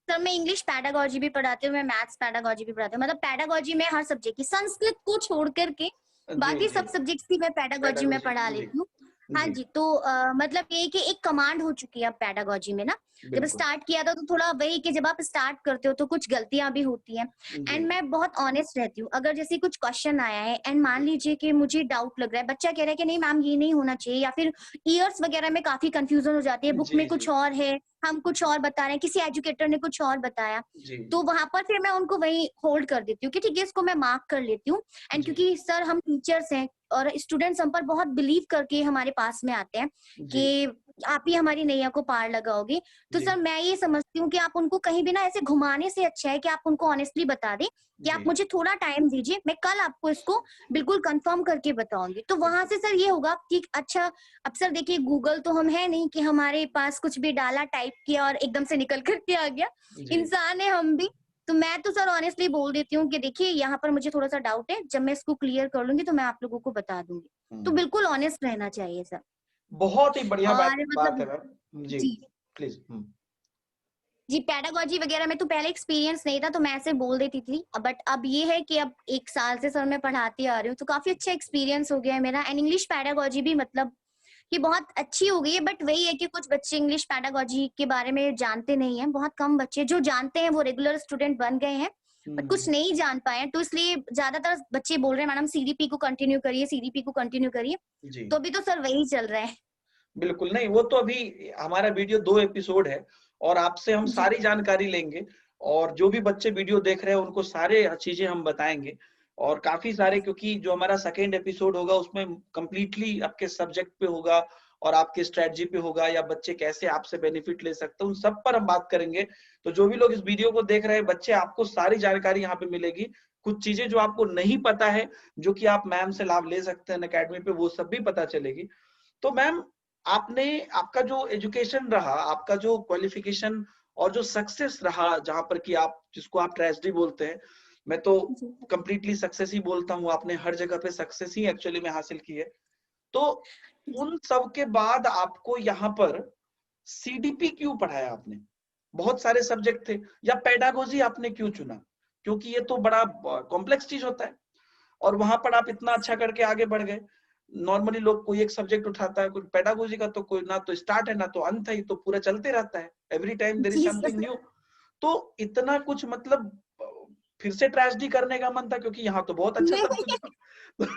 सर मैं इंग्लिश पेडागॉजी भी पढ़ाती हूँ, मैं मैथ्स पेडागॉजी भी पढ़ाती हूँ। मतलब पेडागॉजी में हर सब्जेक्ट की, संस्कृत को छोड़ कर के जी, बाकी जी। सब सब्जेक्ट्स की मैं पेडागॉजी में पेडागॉजी पढ़ा जी, लेती हूँ। हाँ जी, जी, तो मतलब ये है कि एक कमांड हो चुकी है अब पेडागॉजी में ना। जब बिल्कुल। स्टार्ट किया था तो थोड़ा वही कि जब आप स्टार्ट करते हो तो कुछ गलतियाँ भी होती हैं। जी, एंड मैं बहुत ऑनेस्ट रहती हूँ। अगर जैसे कुछ क्वेश्चन आया है एंड मान जी, लीजिए कि मुझे डाउट लग रहा है, बच्चा कह रहा है कि नहीं मैम ये नहीं होना चाहिए, या फिर ईयर्स वगैरह में काफ़ी कन्फ्यूज़न हो जाती है, बुक में जी, कुछ जी, और है, हम कुछ और बता रहे हैं, किसी एजुकेटर ने कुछ और बताया। जी, तो वहाँ पर फिर मैं उनको वही होल्ड कर देती हूँ कि ठीक है इसको मैं मार्क कर लेती हूँ। एंड जी, क्योंकि सर हम टीचर्स हैं और स्टूडेंट्स हम पर बहुत बिलीव करके हमारे पास में आते हैं जी, कि आप ही हमारी नैया को पार लगाओगे। तो जी, सर मैं ये समझती हूँ कि आप उनको कहीं भी ना ऐसे घुमाने से अच्छा है कि आप उनको ऑनेस्टली बता दें कि आप जी, मुझे थोड़ा टाइम दीजिए, मैं कल आपको इसको बिल्कुल कंफर्म करके बताऊँगी। तो वहाँ बिल्कुल। से सर ये होगा कि अच्छा, अब सर देखिए गूगल तो हम है नहीं कि हमारे पास कुछ भी डाला, टाइप किया और एकदम से निकल कर के आ गया। जी, इंसान है हम भी। तो मैं तो सर ऑनेस्टली बोल देती हूँ कि देखिए यहाँ पर मुझे थोड़ा-सा डाउट है, जब मैं इसको क्लियर कर लूँगी तो मैं आप लोगों को बता दूँगी। तो हुँ। बिल्कुल ऑनेस्ट रहना चाहिए सर। बहुत ही बढ़िया बात और बात है मतलब मैम। जी, जी। प्लीज़। हुँ, जी, पेडागॉजी वगैरह में तो पहले एक्सपीरियंस नहीं था, तो मैं ऐसे बोल देती थी। बट अब ये है कि अब 1 साल से सर मैं पढ़ाती आ रही हूँ, तो काफ़ी अच्छा एक्सपीरियंस हो गया है मेरा। एंड इंग्लिश पेडागॉजी भी मतलब कि बहुत अच्छी हो गई है। बट वही है कि कुछ बच्चे इंग्लिश पेडागॉजी के बारे में जानते नहीं हैं। बहुत कम बच्चे जो जानते हैं वो रेगुलर स्टूडेंट बन गए हैं, हुँ, बट कुछ हुँ। नहीं जान पाए हैं। तो इसलिए ज़्यादातर बच्चे बोल रहे हैं मैडम सीडीपी को कंटिन्यू करिए, सीडीपी को कंटिन्यू करिए। जी, तो अभी तो सर वही चल रहा है। बिल्कुल नहीं, वो तो अभी हमारा वीडियो 2 एपिसोड है और आपसे हम जी। सारी जानकारी लेंगे और जो भी बच्चे वीडियो देख रहे हैं उनको सारे चीज़ें हम बताएँगे और काफ़ी सारे, क्योंकि जो हमारा सेकंड एपिसोड होगा उसमें कंप्लीटली आपके सब्जेक्ट पे होगा और आपके स्ट्रैटेजी पे होगा या बच्चे कैसे आपसे बेनिफिट ले सकते हैं, उन सब पर हम बात करेंगे। तो जो भी लोग इस वीडियो को देख रहे हैं बच्चे, आपको सारी जानकारी यहाँ पे मिलेगी। कुछ चीज़ें जो आपको नहीं पता है, जो कि आप मैम से लाभ ले सकते हैं अनअकैडमी पे, वो सब भी पता चलेगी। तो मैम आपने, आपका जो एजुकेशन रहा, आपका जो क्वालिफिकेशन और जो सक्सेस रहा, जहां पर कि आप, जिसको आप ट्रेजेडी बोलते हैं, मैं तो जी कंप्लीटली सक्सेस ही बोलता हूँ, आपने हर जगह पे सक्सेस ही एक्चुअली में हासिल की है। तो जी उन सब के बाद आपको यहाँ पर सीडीपी क्यों पढ़ाया आपने? बहुत सारे सब्जेक्ट थे, या पेडागोजी आपने क्यों चुना? क्योंकि ये तो बड़ा कॉम्प्लेक्स चीज होता है, और वहां पर आप इतना अच्छा करके आगे बढ़ गए। नॉर्मली लोग कोई एक सब्जेक्ट उठाता है, कोई पेडागोजी का तो कोई ना तो स्टार्ट है ना तो अंत है, ये तो पूरा चलते रहता है, एवरी टाइम देयर इज जी समथिंग सर। न्यू। तो इतना कुछ मतलब फिर से ट्रेजेडी करने का मन था, क्योंकि यहाँ तो बहुत अच्छा सब नहीं कुछ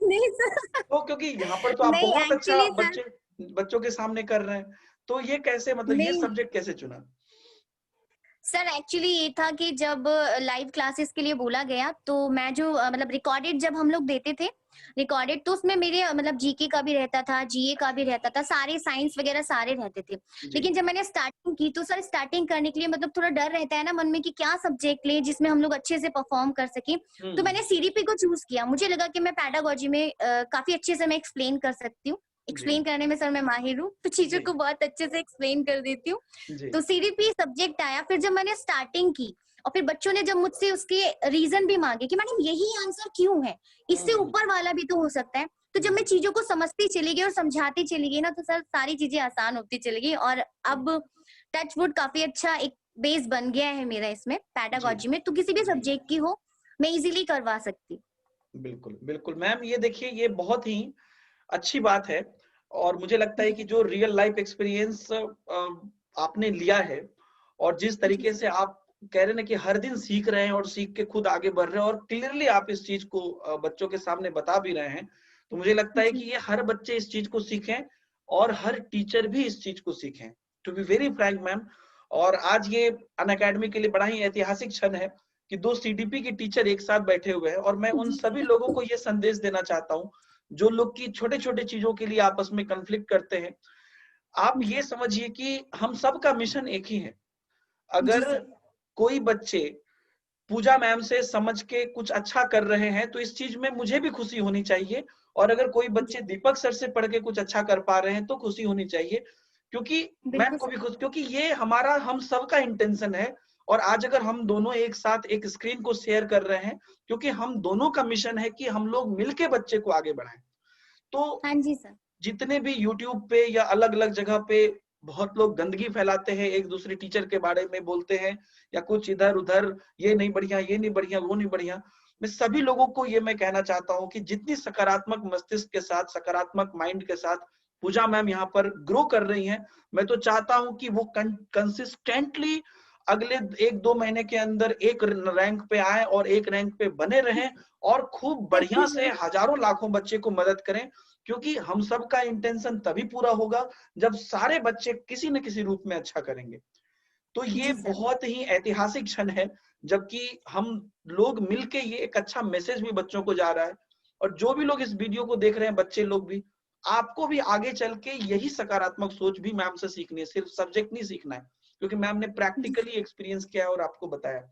नहीं सर। तो क्योंकि यहाँ पर तो आप नहीं बहुत अच्छा एक्चुअली सर, बच्चों के सामने कर रहे हैं, तो ये कैसे, मतलब ये नहीं सब्जेक्ट कैसे चुना? सर, एक्चुअली ये था कि जब लाइव क्लासेस के लिए बोला गया तो मैं जो मतलब रिकॉर्डेड जब हम लोग देते थे रिकॉर्डेड, तो उसमें मेरे मतलब जीके का भी रहता था, जीए का भी रहता था, सारे साइंस वगैरह सारे रहते थे। जी। लेकिन जब मैंने स्टार्टिंग की तो सर, स्टार्टिंग करने के लिए मतलब थोड़ा डर रहता है ना मन में कि क्या सब्जेक्ट ले जिसमें हम लोग अच्छे से परफॉर्म कर सके। तो हम्म। मैंने सीडीपी को चूज किया। मुझे लगा कि मैं पैडागोजी में काफी अच्छे से मैं एक्सप्लेन कर सकती हूँ। जी। एक्सप्लेन करने में सर मैं माहिर हूँ, तो चीजों जी। को बहुत अच्छे से एक्सप्लेन कर देती हूँ। जी। तो सीडीपी सब्जेक्ट आया। फिर जब मैंने स्टार्टिंग की और फिर बच्चों ने जब मुझसे उसके रीजन भी मांगे कि मैडम यही आंसर क्यों है, इससे हम्म। ऊपर वाला भी तो हो सकता है। तो जब मैं जी। चीजों को समझती चली गई और समझाती चली गई ना, तो सर सारी चीजें आसान होती चली गई। और अब टच वुड काफी अच्छा एक बेस बन गया है मेरा इसमें जी। पैडागोजी में, तो किसी भी जी। सब्जेक्ट की हो मैं इजीली करवा सकती। बिल्कुल, बिल्कुल मैम, ये देखिए ये बहुत ही अच्छी बात है, और मुझे लगता है जी कि जो रियल लाइफ एक्सपीरियंस आपने लिया है, और जिस जी तरीके सर। से आप कह रहे हैं ना कि हर दिन सीख रहे हैं और सीख के खुद आगे बढ़ रहे हैं, और क्लियरली आप इस चीज को बच्चों के सामने बता भी रहे हैं, तो मुझे लगता है जी कि ये हर बच्चे इस चीज को सीखें, और हर टीचर भी इस चीज को सीखें, to be very frank ma'am. और आज ये अनअकैडमी के लिए बड़ा ही ऐतिहासिक क्षण है कि दो सीडीपी के टीचर एक साथ बैठे हुए हैं, और मैं उन जी सभी लोगों को ये संदेश देना चाहता हूँ जो लोग की छोटे छोटे चीजों के लिए आपस में कन्फ्लिक्ट करते हैं। आप जी ये समझिए कि हम सबका मिशन एक ही है। जी अगर सर। कोई बच्चे पूजा मैम से समझ के कुछ अच्छा कर रहे हैं, तो इस चीज में मुझे भी खुशी होनी चाहिए, और अगर कोई जी बच्चे दीपक सर से पढ़ के कुछ अच्छा कर पा रहे हैं तो खुशी होनी चाहिए, क्योंकि मैम बिल्कुल को सर। भी खुश, क्योंकि ये हमारा, हम सबका इंटेंशन है। और आज अगर हम दोनों एक साथ एक स्क्रीन को शेयर कर रहे हैं, क्योंकि हम दोनों का मिशन है कि हम लोग मिलके बच्चे को आगे बढ़ाएं। तो हाँ जी सर। जितने भी यूट्यूब पे या अलग अलग जगह पे बहुत लोग गंदगी फैलाते हैं, एक दूसरे टीचर के बारे में बोलते हैं, या कुछ इधर उधर, ये नहीं बढ़िया, ये नहीं बढ़िया, वो नहीं बढ़िया, मैं सभी लोगों को ये मैं कहना चाहता हूँ कि जितनी सकारात्मक मस्तिष्क के साथ, सकारात्मक माइंड के साथ पूजा मैम यहाँ पर ग्रो कर रही हैं, मैं तो चाहता हूँ कि वो कंसिस्टेंटली अगले 1-2 महीने के अंदर एक रैंक पे आए और एक रैंक पे बने रहें, और खूब थैंक बढ़िया यू से सर। हजारों लाखों बच्चे को मदद करें। क्योंकि हम सबका इंटेंशन तभी पूरा होगा जब सारे बच्चे किसी न किसी रूप में अच्छा करेंगे। तो ये जी सर। बहुत ही ऐतिहासिक क्षण है, जबकि हम लोग मिलके ये एक अच्छा मैसेज भी बच्चों को जा रहा है, और जो भी लोग इस वीडियो को देख रहे हैं, बच्चे लोग भी, आपको भी आगे चल के यही सकारात्मक सोच भी मैम से सीखनी है, सिर्फ सब्जेक्ट नहीं सीखना है, क्योंकि मैम ने जी प्रैक्टिकली एक्सपीरियंस किया है और आपको बताया।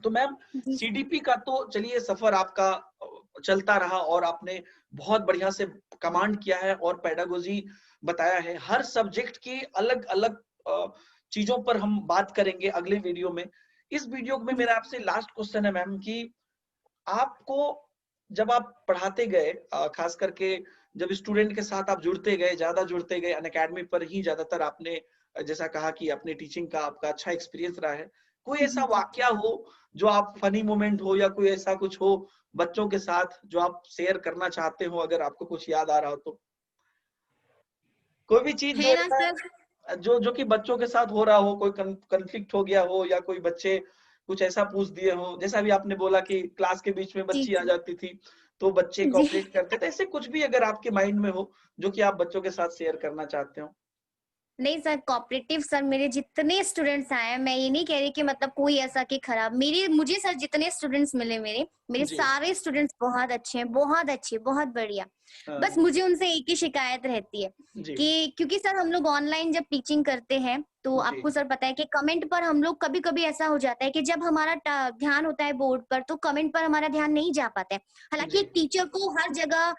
तो मैम जी सर। सीडीपी का तो चलिए सफर आपका चलता रहा, और आपने बहुत बढ़िया से कमांड किया है और पेडागोजी बताया है। हर सब्जेक्ट की अलग अलग चीजों पर हम बात करेंगे अगले वीडियो में। इस वीडियो में जी मेरा आपसे लास्ट क्वेश्चन है मैम कि आपको, जब आप पढ़ाते गए, खास करके जब स्टूडेंट के साथ आप जुड़ते गए, ज्यादा जुड़ते गए, अनअकैडमी पर ही ज्यादातर आपने जैसा कहा कि अपने टीचिंग का आपका अच्छा एक्सपीरियंस रहा है, कोई जी ऐसा जी वाकया हो जो आप फनी मोमेंट हो, या कोई ऐसा कुछ हो बच्चों के साथ जो आप शेयर करना चाहते हो, अगर आपको कुछ याद आ रहा हो तो, कोई भी चीज जो है ना सर। ऐसा जो जो कि बच्चों के साथ हो रहा हो, कोई कंफ्लिक्ट हो गया हो, या कोई बच्चे कुछ ऐसा पूछ दिए हो, जैसा भी आपने बोला कि क्लास के बीच में जी बच्ची आ जी जाती थी तो बच्चे जी कोऑपरेट करते थे, ऐसे कुछ भी अगर आपके माइंड में हो जो कि आप बच्चों के साथ शेयर करना चाहते हो। नहीं सर, कोऑपरेटिव सर मेरे जितने स्टूडेंट्स आए हैं, मैं ये नहीं कह रही कि मतलब कोई ऐसा कि खराब, मेरे मुझे सर जितने स्टूडेंट्स मिले मेरे मेरे जी। सारे स्टूडेंट्स बहुत अच्छे हैं, बहुत अच्छे, बहुत बढ़िया। बस हाँ। मुझे उनसे एक ही शिकायत रहती है जी। कि क्योंकि सर हम लोग ऑनलाइन जब टीचिंग करते हैं तो जी, आपको सर पता है कि कमेंट पर हम लोग कभी-कभी ऐसा हो जाता है कि जब हमारा ध्यान होता है बोर्ड पर तो कमेंट पर हमारा ध्यान नहीं जा पाता है। हालाँकि जी, एक टीचर को हर जगह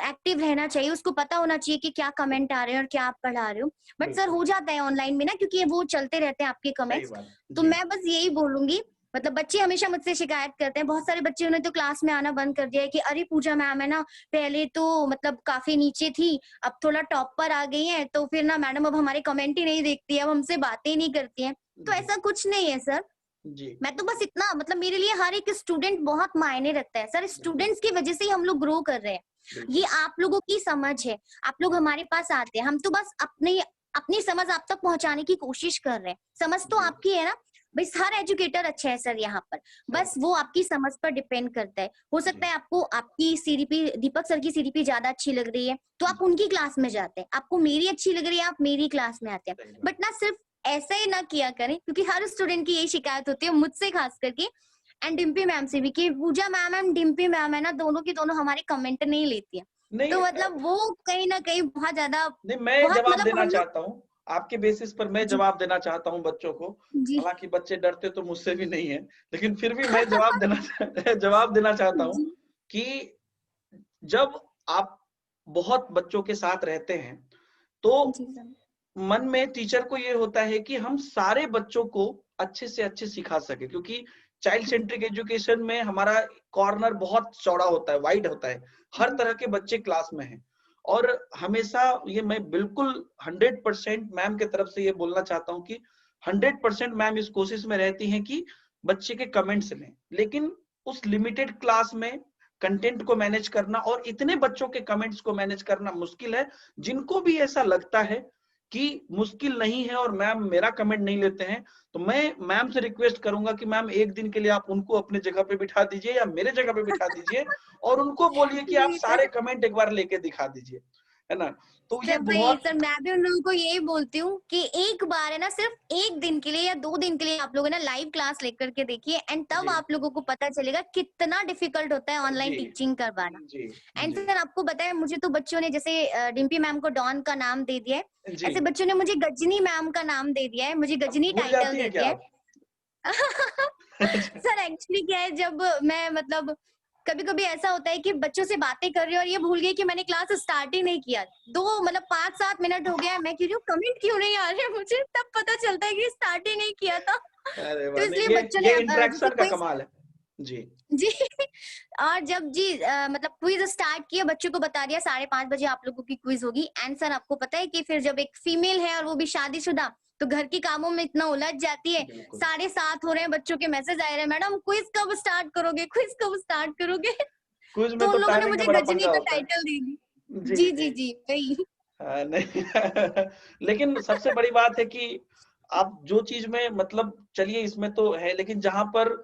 एक्टिव रहना चाहिए, उसको पता होना चाहिए कि क्या कमेंट आ रहे हैं और क्या आप पढ़ा रहे हो। बट सर बिल्कुल, हो जाता है ऑनलाइन में ना, क्योंकि वो चलते रहते हैं आपके सही कमेंट्स। बात। तो जी, मैं बस यही बोलूँगी, मतलब बच्चे हमेशा मुझसे शिकायत करते हैं, बहुत सारे बच्चों ने तो क्लास में आना बंद कर दिया है कि अरे पूजा मैम है ना, पहले तो मतलब काफ़ी नीचे थी, अब थोड़ा टॉप पर आ गई हैं, तो फिर ना मैडम अब हमारे कमेंट ही नहीं देखती है, अब हमसे बातें ही नहीं करती हैं। तो जी, ऐसा कुछ नहीं है सर। जी, मैं तो बस इतना, मतलब मेरे लिए हर एक स्टूडेंट बहुत मायने रखता है सर। बिल्कुल, स्टूडेंट्स की वजह से ही हम लोग ग्रो कर रहे हैं। ये बिल्कुल, आप लोगों की समझ है। आप लोग हमारे पास आते हैं, हम तो बस अपनी अपनी समझ आप तक पहुंचाने की कोशिश कर रहे हैं। समझ तो जी, आपकी है ना। भाई हर एजुकेटर अच्छा है सर यहाँ पर। सही बस बात। वो आपकी समझ पर डिपेंड करता है। हो सकता जी, है आपको आपकी सीडीपी, दीपक सर की सीडीपी ज्यादा अच्छी लग रही है तो आप जी, उनकी क्लास में जाते हैं। आपको मेरी अच्छी लग रही है, आप मेरी क्लास में आते हैं। सही बात। बट ना सिर्फ ऐसा ही ना किया करें, क्योंकि हर स्टूडेंट की यही शिकायत होती है, मुझसे खास करके एंड डिम्पी मैम से भी, कि पूजा मैम एंड डिम्पी मैम है ना, दोनों की दोनों हमारे कमेंट नहीं लेती है। नहीं तो मतलब वो कहीं ना कहीं बहुत ज्यादा, नहीं, मैं बहुत जवाब मतलब देना हम लोग। चाहता हूँ। आपके बेसिस पर मैं जी। जवाब देना चाहता हूँ बच्चों को। जी। हालाँकि बच्चे डरते तो मुझसे भी नहीं हैं, लेकिन फिर भी मैं जवाब देना जवाब देना चाहता हूँ जी। कि जब आप बहुत बच्चों के साथ रहते हैं, तो जी सर। मन में टीचर को ये होता है कि हम सारे बच्चों को अच्छे से अच्छे सिखा सके, क्योंकि चाइल्ड जी। सेंट्रिक एजुकेशन में हमारा कॉर्नर बहुत चौड़ा होता है, वाइड होता है। हर जी। तरह के बच्चे क्लास में हैं और हमेशा ये मैं बिल्कुल 100% मैम की तरफ से ये बोलना चाहता हूँ कि 100% मैम इस कोशिश में रहती हैं कि बच्चे के कमेंट्स लें, लेकिन उस लिमिटेड क्लास में कंटेंट को मैनेज करना और इतने बच्चों के कमेंट्स को मैनेज करना मुश्किल है। जिनको भी ऐसा लगता है कि मुश्किल नहीं है और मैम मेरा कमेंट नहीं लेते हैं, तो मैं मैम से रिक्वेस्ट करूँगा कि मैम एक दिन के लिए आप उनको अपनी जगह पे बिठा दीजिए या मेरे जगह पे बिठा दीजिए और उनको बोलिए कि आप जी सारे सर। कमेंट एक बार लेके दिखा दीजिए, है ना? तो ये सर वही बहुत सर, मैं भी उन लोगों को यही बोलती हूँ कि एक बार है ना, सिर्फ एक दिन के लिए या 2 दिन के लिए आप लोग है ना लाइव क्लास लेकर के देखिए, एंड तब जी, आप लोगों को पता चलेगा कितना डिफिकल्ट होता है ऑनलाइन जी, टीचिंग करवाना। जी, एंड जी, सर आपको पता है, मुझे तो बच्चों ने जैसे डिम्पी मैम को डॉन का नाम दे दिया है, जी। ऐसे बच्चों ने मुझे गजनी मैम का नाम दे दिया है, मुझे अब गजनी भूल टाइटल जाती दे हैं क्या दिया है। आप? सर एक्चुअली क्या है, जब मैं मतलब कभी-कभी ऐसा होता है कि बच्चों से बातें कर रही हूँ और ये भूल गई कि मैंने क्लास स्टार्ट ही नहीं किया। 2 मतलब 5-7 मिनट हो गया है, मैं कह रही हूँ कमेंट क्यों नहीं आ रहे मुझे, तब पता चलता है कि स्टार्ट ही नहीं किया था। अरे तो वाह! नहीं इसलिए ये बच्चों ने ये जैसे इंटरैक्शन का क्विज़। कमाल है। जी, जी। और जब जी मतलब क्विज स्टार्ट किया, बच्चों को बता दिया 5:30 बजे आप लोगों की क्विज होगी। एंड सर आपको पता है कि फिर जब एक फीमेल है और वो भी शादीशुदा, तो घर के कामों में इतना उलझ जाती है। बिल्कुल। 7:30 हो रहे हैं, बच्चों के मैसेज आए रहे हैं, मैडम क्विज कब स्टार्ट करोगे, क्विज कब स्टार्ट करोगे। क्विज़ तो में उन तो लोगों ने टाइमिंग का मुझे बड़ा गजनी पंगा का होता है। टाइटल दे दी। जी, जी जी। जी जी वही। नहीं लेकिन सबसे बड़ी बात है कि आप जो चीज़ में मतलब चलिए इसमें तो है, लेकिन जहाँ पर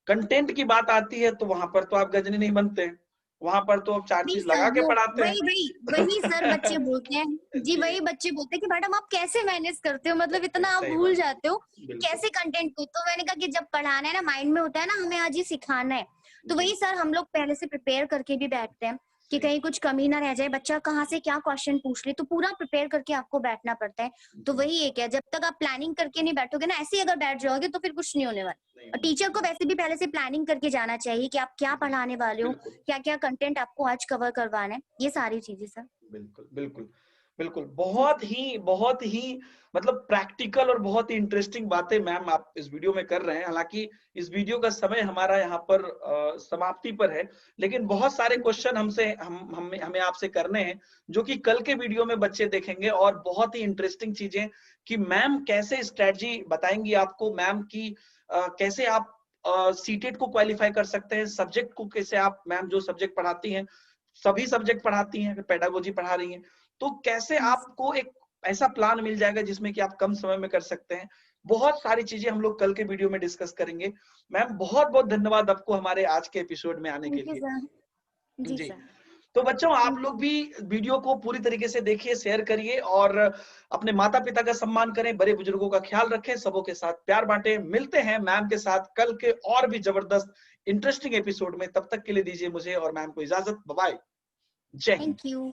कंटेंट की बात आती है तो वहाँ पर तो आप गजनी नहीं बनते हैं। वहाँ पर तो आप 4 नहीं चीज़ सर, लगा के वो पढ़ाते हैं। वही वही वही सर बच्चे बोलते हैं। जी जी, वही बच्चे बोलते हैं कि मैडम आप कैसे मैनेज करते हो, मतलब करते इतना हैं, आप सही भूल बात है। जाते हो, बिल्कुल, कैसे कंटेंट को। तो मैंने कहा कि जब पढ़ाना है ना, माइंड में होता है ना, हमें आज ये सिखाना है। तो जी, वही सर हम लोग पहले से प्रिपेयर करके भी बैठते हैं कि सही कहीं बात। कुछ कमी ना रह जाए, बच्चा कहाँ से क्या क्वेश्चन पूछ ले, तो पूरा प्रिपेयर करके आपको बैठना पड़ता है। तो जी, वही एक है, जब तक आप प्लानिंग करके नहीं बैठोगे ना, ऐसे ही अगर बैठ जाओगे तो फिर कुछ नहीं होने वाला। नहीं और होने टीचर को वाला। वैसे भी पहले से प्लानिंग करके जाना चाहिए कि आप क्या जी, पढ़ाने वाले हो, बिल्कुल। क्या-क्या कंटेंट आपको आज कवर करवाना है, ये सारी चीज़ें सर। बिल्कुल, बिल्कुल, बिल्कुल। जी, बहुत ही मतलब प्रैक्टिकल और बहुत ही इंटरेस्टिंग बातें मैम आप इस वीडियो में कर रहे हैं। हालाँकि इस वीडियो का समय हमारा यहाँ पर समाप्ति पर है, लेकिन बहुत सारे जी, क्वेश्चन हमसे हम हमें हमें आपसे करने हैं, जो कि कल के वीडियो में बच्चे देखेंगे और बहुत ही इंटरेस्टिंग चीज़ें कि मैम कैसे स्ट्रैटेजी बताएँगी आपको, मैम की कैसे आप सीटेट को क्वालीफाई कर सकते हैं, सब्जेक्ट को कैसे आप मैम जो सब्जेक्ट पढ़ाती हैं सभी सब्जेक्ट पढ़ाती हैं, अगर पेडागोजी पढ़ा रही हैं, तो कैसे यस। आपको एक ऐसा प्लान मिल जाएगा जिसमें कि आप कम समय में कर सकते हैं। बहुत सारी चीज़ें हम लोग कल के वीडियो में डिस्कस करेंगे। मैम बहुत-बहुत धन्यवाद आपको हमारे आज के एपिसोड में आने के थैंक यू लिए। सर। जी जी, सर। तो बच्चों आप थैंक यू। लोग भी वीडियो को पूरी तरीके से देखिए, शेयर करिए और अपने माता-पिता का सम्मान करें, बड़े-बुजुर्गों का ख्याल रखें, सबों के साथ प्यार बाँटें। मिलते हैं मैम के साथ कल के और भी जबरदस्त इंटरेस्टिंग एपिसोड में, तब तक के लिए दीजिए मुझे और मैम को इजाज़त। बाय-बाय। जय हिंद। Thank you.